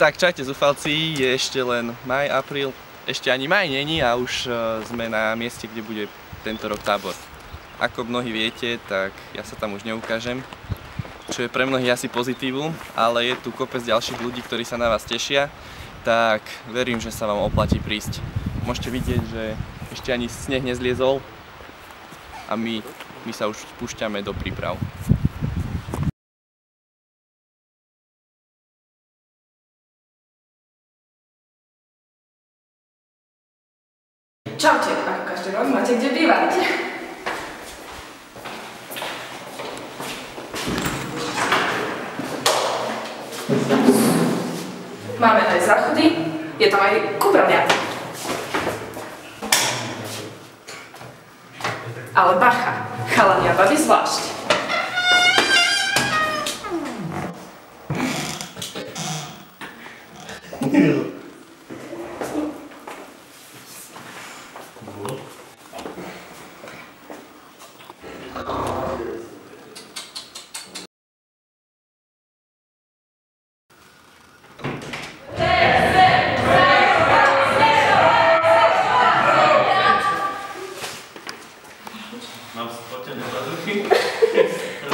Tak čajte zúfalci, je ešte len maj, apríl, ešte ani maj není a už sme na mieste, kde bude tento rok tábor. Ako mnohí viete, tak ja sa tam už neukážem, čo je pre mnohých asi pozitívum, ale je tu kopec ďalších ľudí, ktorí sa na vás tešia, tak verím, že sa vám oplatí prísť. Môžete vidieť, že ešte ani sneh nezliezol a my sa už spúšťame do príprav. Čaute, ako každý rok máte kde bývať. Máme aj záchody, je tam aj kúpeľňa. Ale bacha, chalani a babi zvlášť.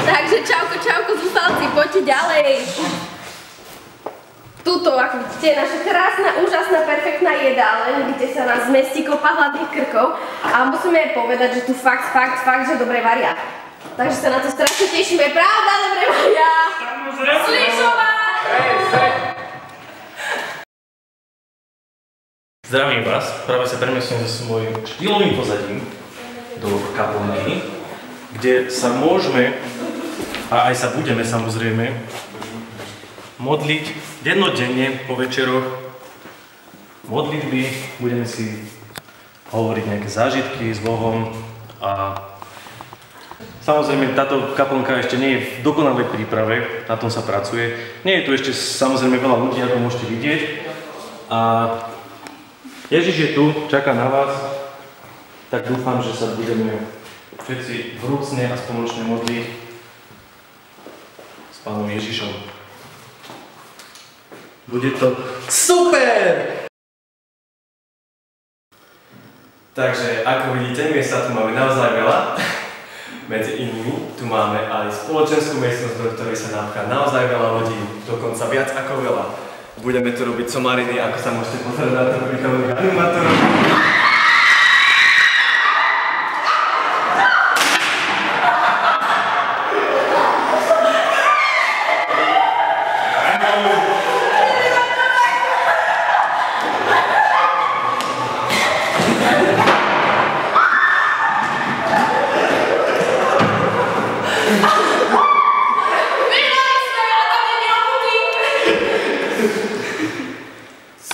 Takže čauko zúfalci, poďte ďalej. Tuto, ako vidíte, je naša krásna, úžasná, perfektná jedáleň, kde sa nás zmestí kopa hladných krkov a musíme povedať, že tu fakt, že dobre varia. Takže sa na to strašne tešíme, pravda, dobre varia? Slyšovať! Zdravím vás, práve sa premiesňujem so svojím štýlovým pozadím do kaplnky, kde sa môžeme a aj sa budeme samozrejme modliť dennodenne po večeroch modlitby, budeme si hovoriť nejaké zážitky s Bohom a samozrejme táto kaplnka ešte nie je v dokonalej príprave, na tom sa pracuje. Nie je tu ešte samozrejme veľa ľudí, ako môžete vidieť a Ježiš je tu, čaká na vás, tak dúfam, že sa budeme všetci vrúcne a spoločne modliť s Pánom Ježišom. Bude to super! Takže, ako vidíte, miesta tu máme naozaj veľa. Medzi inými tu máme aj spoločenskú miestnosť, do ktorej sa napchá naozaj veľa ľudí, dokonca viac ako veľa. Budeme tu robiť somariny, ako sa môžete pozrieť na to príkladných animátorov.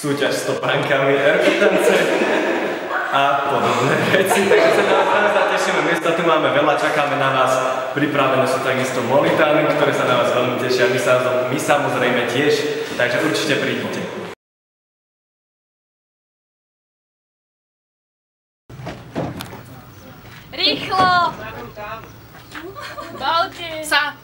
Súťaž s topánkami, erkutance a podobné veci, takže sa naozaj tešíme. Miesta tu máme veľa, čakáme na vás, pripravené sú takisto molitány, ktoré sa na vás veľmi tešia, my samozrejme tiež, takže určite prídite. Rýchlo! Balte! Sa!